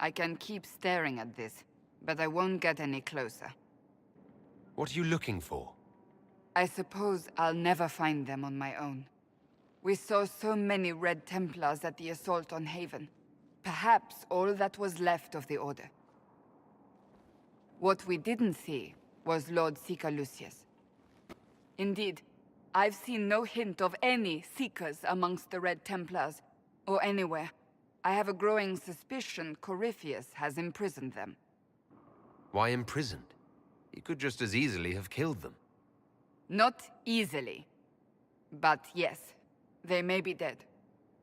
I can keep staring at this, but I won't get any closer. What are you looking for? I suppose I'll never find them on my own. We saw so many Red Templars at the assault on Haven. Perhaps all that was left of the Order. What we didn't see was Lord Seeker Lucius. Indeed, I've seen no hint of any Seekers amongst the Red Templars, or anywhere. I have a growing suspicion Corypheus has imprisoned them. Why imprisoned? He could just as easily have killed them. Not easily. But yes, they may be dead.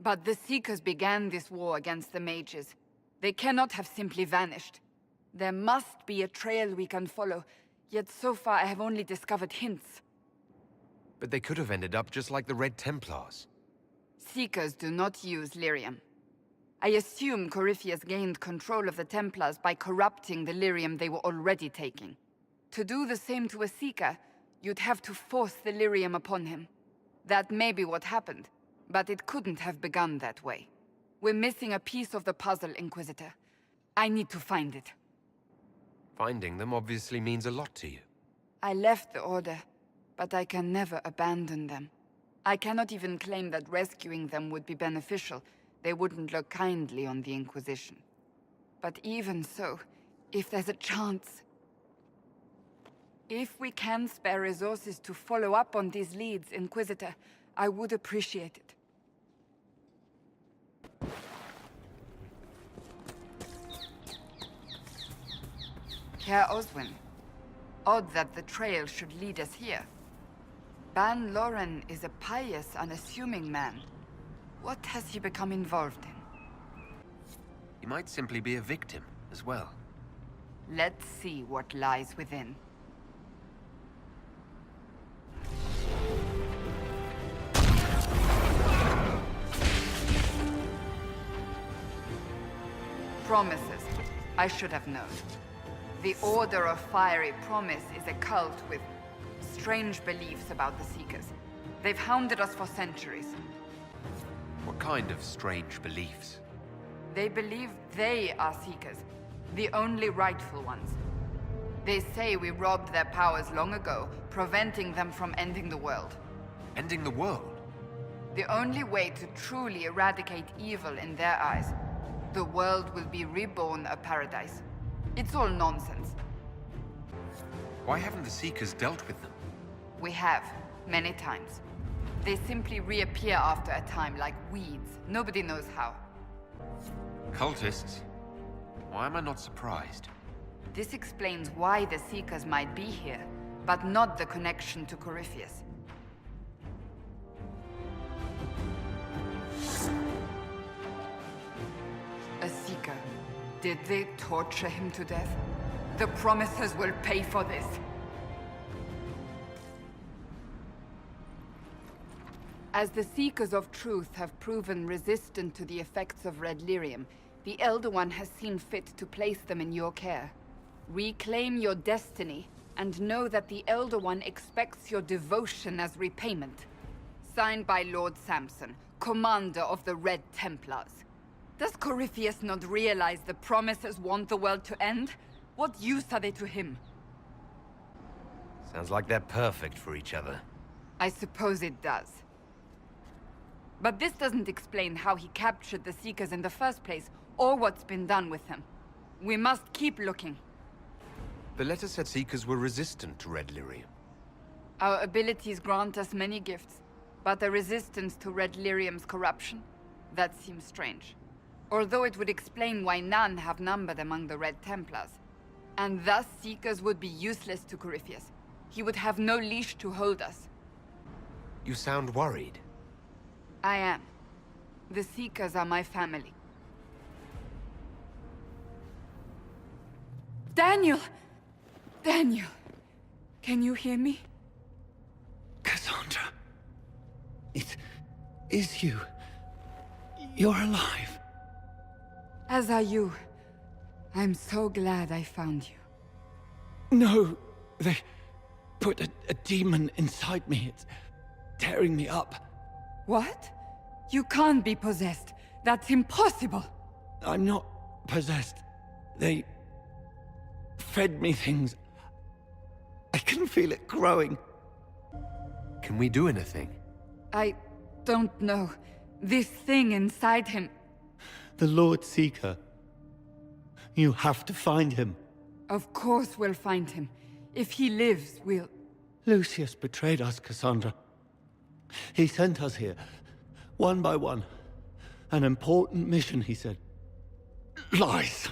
But the Seekers began this war against the mages. They cannot have simply vanished. There must be a trail we can follow, yet so far I have only discovered hints. But they could have ended up just like the Red Templars. Seekers do not use lyrium. I assume Corypheus gained control of the Templars by corrupting the lyrium they were already taking. To do the same to a Seeker, you'd have to force the lyrium upon him. That may be what happened, but it couldn't have begun that way. We're missing a piece of the puzzle, Inquisitor. I need to find it. Finding them obviously means a lot to you. I left the Order, but I can never abandon them. I cannot even claim that rescuing them would be beneficial. They wouldn't look kindly on the Inquisition. But even so, if there's a chance... If we can spare resources to follow up on these leads, Inquisitor, I would appreciate it. Herr Oswin, odd that the trail should lead us here. Ban Loren is a pious, unassuming man. What has he become involved in? He might simply be a victim as well. Let's see what lies within. Promises. I should have known. The Order of Fiery Promise is a cult with strange beliefs about the Seekers. They've hounded us for centuries. What kind of strange beliefs? They believe they are Seekers, the only rightful ones. They say we robbed their powers long ago, preventing them from ending the world. Ending the world? The only way to truly eradicate evil in their eyes, the world will be reborn a paradise. It's all nonsense. Why haven't the Seekers dealt with them? We have, many times. They simply reappear after a time like weeds. Nobody knows how. Cultists? Why am I not surprised? This explains why the Seekers might be here, but not the connection to Corypheus. A Seeker. Did they torture him to death? The Promisers will pay for this. As the Seekers of Truth have proven resistant to the effects of red lyrium, the Elder One has seen fit to place them in your care. Reclaim your destiny, and know that the Elder One expects your devotion as repayment. Signed by Lord Samson, Commander of the Red Templars. Does Corypheus not realize the Promisers want the world to end? What use are they to him? Sounds like they're perfect for each other. I suppose it does. But this doesn't explain how he captured the Seekers in the first place, or what's been done with them. We must keep looking. The letter said Seekers were resistant to red lyrium. Our abilities grant us many gifts, but a resistance to red lyrium's corruption? That seems strange. Although it would explain why none have numbered among the Red Templars. And thus Seekers would be useless to Corypheus. He would have no leash to hold us. You sound worried. I am. The Seekers are my family. Daniel! Daniel! Can you hear me? Cassandra. It is you. You're alive. As are you. I'm so glad I found you. No, they put a demon inside me. It's tearing me up. What? You can't be possessed. That's impossible. I'm not possessed. They fed me things. I can feel it growing. Can we do anything? I don't know. This thing inside him... The Lord Seeker. You have to find him. Of course we'll find him. If he lives, we'll... Lucius betrayed us, Cassandra. He sent us here, one by one. An important mission, he said. Lies.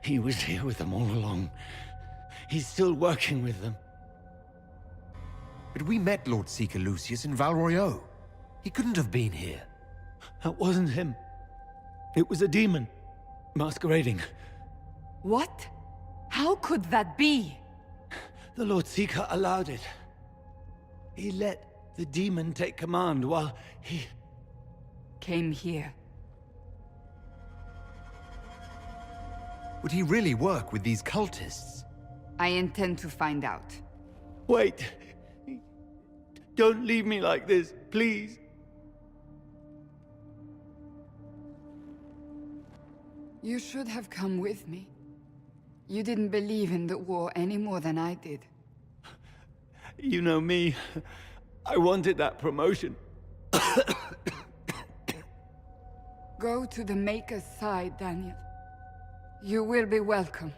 He was here with them all along. He's still working with them. But we met Lord Seeker Lucius in Val Royeaux. He couldn't have been here. That wasn't him. It was a demon, masquerading. What? How could that be? The Lord Seeker allowed it. He let the demon take command while he... Came here. Would he really work with these cultists? I intend to find out. Wait. Don't leave me like this, please. You should have come with me. You didn't believe in the war any more than I did. You know me. I wanted that promotion. Go to the Maker's side, Daniel. You will be welcome.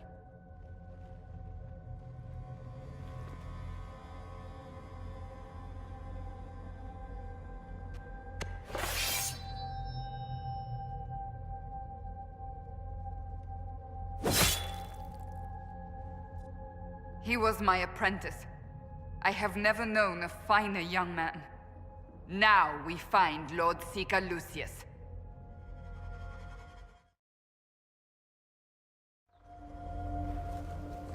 He was my apprentice. I have never known a finer young man. Now we find Lord Seeker Lucius.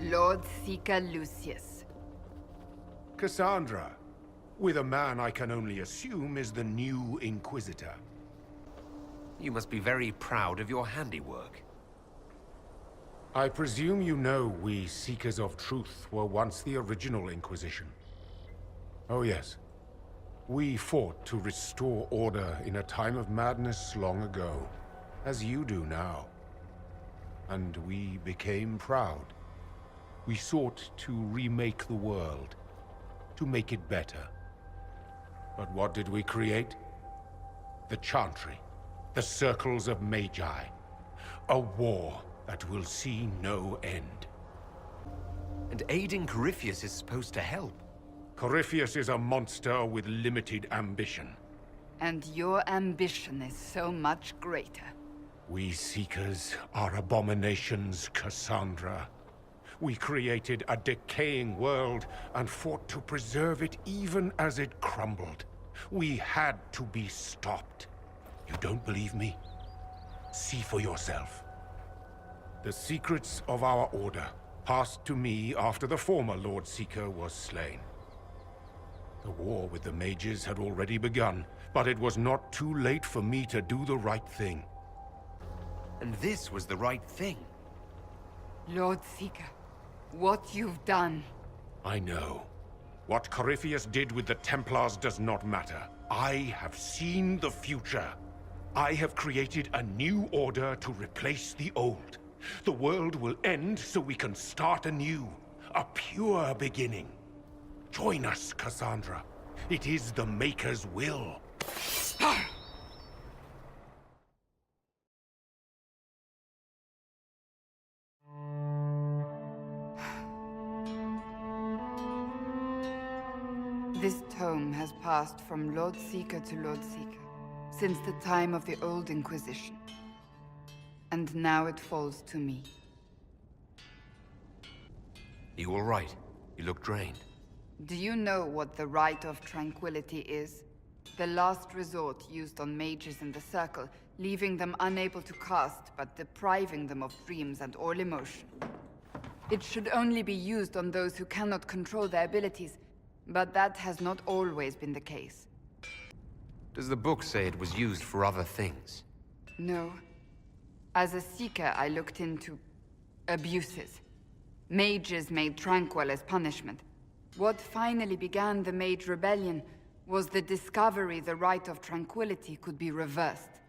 Lord Seeker Lucius. Cassandra, with a man I can only assume is the new Inquisitor. You must be very proud of your handiwork. I presume you know we Seekers of Truth were once the original Inquisition. Oh yes. We fought to restore order in a time of madness long ago, as you do now. And we became proud. We sought to remake the world, to make it better. But what did we create? The Chantry, the Circles of Magi. A war that will see no end. And aiding Corypheus is supposed to help. Corypheus is a monster with limited ambition. And your ambition is so much greater. We Seekers are abominations, Cassandra. We created a decaying world and fought to preserve it even as it crumbled. We had to be stopped. You don't believe me? See for yourself. The secrets of our order passed to me after the former Lord Seeker was slain. The war with the mages had already begun, but it was not too late for me to do the right thing. And this was the right thing. Lord Seeker, what you've done... I know. What Corypheus did with the Templars does not matter. I have seen the future. I have created a new order to replace the old. The world will end so we can start anew. A pure beginning. Join us, Cassandra. It is the Maker's will. This tome has passed from Lord Seeker to Lord Seeker, since the time of the Old Inquisition. And now it falls to me. You all right? You look drained. Do you know what the Rite of Tranquility is? The last resort used on mages in the Circle, leaving them unable to cast, but depriving them of dreams and all emotion. It should only be used on those who cannot control their abilities, but that has not always been the case. Does the book say it was used for other things? No. As a Seeker, I looked into abuses. Mages made Tranquil as punishment. What finally began the Mage Rebellion was the discovery the Rite of Tranquility could be reversed.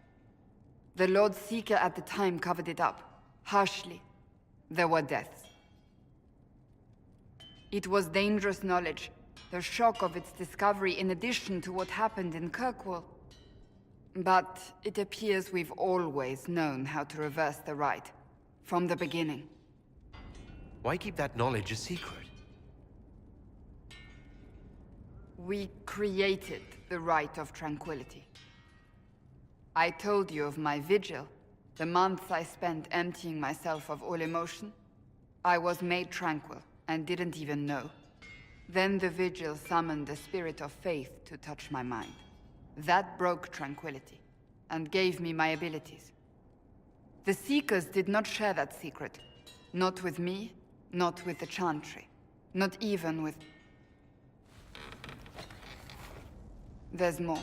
The Lord Seeker at the time covered it up, Harshly, there were deaths. It was dangerous knowledge, the shock of its discovery in addition to what happened in Kirkwall. But it appears we've always known how to reverse the rite, from the beginning. Why keep that knowledge a secret? We created the Rite of Tranquility. I told you of my vigil, the months I spent emptying myself of all emotion. I was made tranquil, and didn't even know. Then the vigil summoned the spirit of faith to touch my mind. That broke tranquility, and gave me my abilities. The Seekers did not share that secret. Not with me, not with the Chantry, not even with... There's more.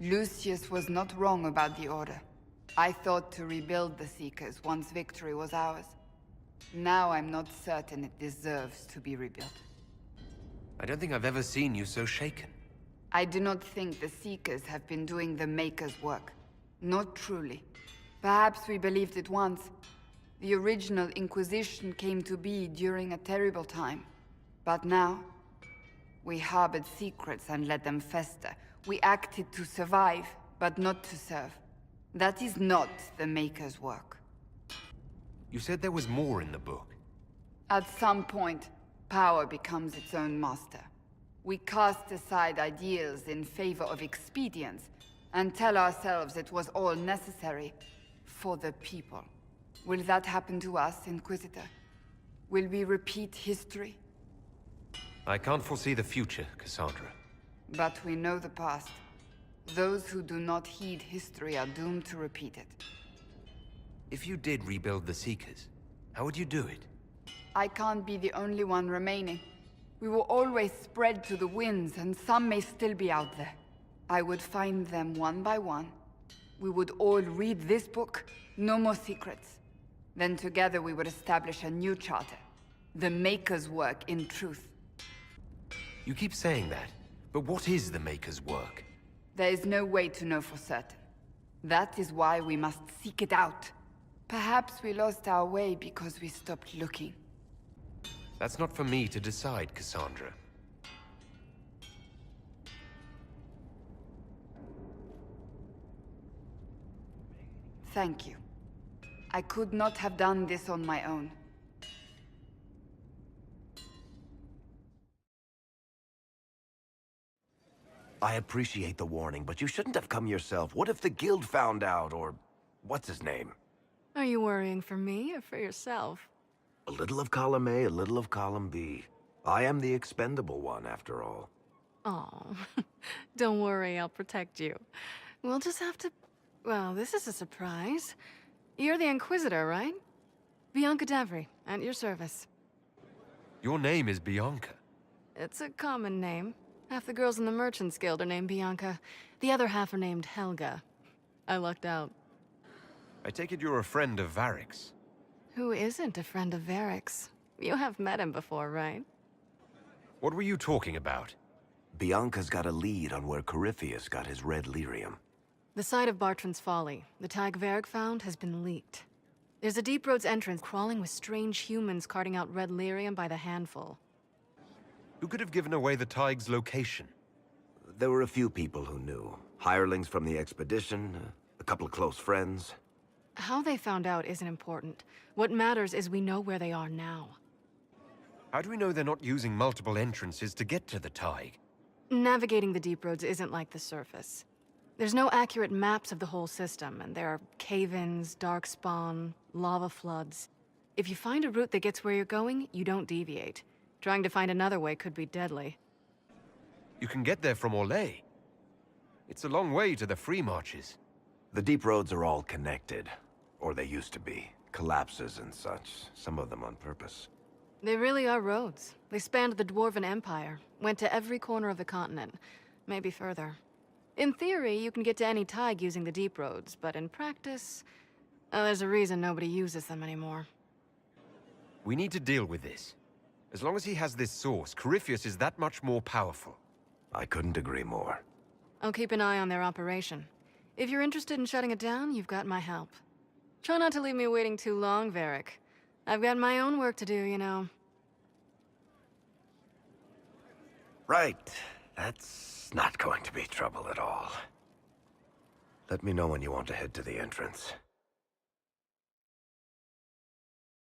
Lucius was not wrong about the Order. I thought to rebuild the Seekers once victory was ours. Now I'm not certain it deserves to be rebuilt. I don't think I've ever seen you so shaken. I do not think the Seekers have been doing the Maker's work. Not truly. Perhaps we believed it once. The original Inquisition came to be during a terrible time. But now, we harbored secrets and let them fester. We acted to survive, but not to serve. That is not the Maker's work. You said there was more in the book. At some point, power becomes its own master. We cast aside ideals in favor of expedience, and tell ourselves it was all necessary for the people. Will that happen to us, Inquisitor? Will we repeat history? I can't foresee the future, Cassandra. But we know the past. Those who do not heed history are doomed to repeat it. If you did rebuild the Seekers, how would you do it? I can't be the only one remaining. We will always spread to the winds, and some may still be out there. I would find them one by one. We would all read this book, no more secrets. Then together we would establish a new charter. The Maker's work in truth. You keep saying that, but what is the Maker's work? There is no way to know for certain. That is why we must seek it out. Perhaps we lost our way because we stopped looking. That's not for me to decide, Cassandra. Thank you. I could not have done this on my own. I appreciate the warning, but you shouldn't have come yourself. What if the Guild found out, or... what's his name? Are you worrying for me or for yourself? A little of column A, a little of column B. I am the expendable one, after all. Oh, don't worry, I'll protect you. We'll just have to... Well, this is a surprise. You're the Inquisitor, right? Bianca Davry, at your service. Your name is Bianca. It's a common name. Half the girls in the Merchants Guild are named Bianca. The other half are named Helga. I lucked out. I take it you're a friend of Varric's. Who isn't a friend of Varric's? You have met him before, right? What were you talking about? Bianca's got a lead on where Corypheus got his red lyrium. The site of Bartran's Folly, the tag Varric found, has been leaked. There's a Deep Roads entrance crawling with strange humans carting out red lyrium by the handful. Who could have given away the Tig's location? There were a few people who knew. Hirelings from the expedition, a couple of close friends. How they found out isn't important. What matters is we know where they are now. How do we know they're not using multiple entrances to get to the Tig? Navigating the Deep Roads isn't like the surface. There's no accurate maps of the whole system, and there are cave-ins, darkspawn, lava floods. If you find a route that gets where you're going, you don't deviate. Trying to find another way could be deadly. You can get there from Orlais. It's a long way to the Free Marches. The Deep Roads are all connected. Or they used to be. Collapses and such. Some of them on purpose. They really are roads. They spanned the Dwarven Empire, went to every corner of the continent, maybe further. In theory, you can get to any Tig using the Deep Roads, but in practice, there's a reason nobody uses them anymore. We need to deal with this. As long as he has this source, Corypheus is that much more powerful. I couldn't agree more. I'll keep an eye on their operation. If you're interested in shutting it down, you've got my help. Try not to leave me waiting too long, Varric. I've got my own work to do, you know. Right. That's not going to be trouble at all. Let me know when you want to head to the entrance.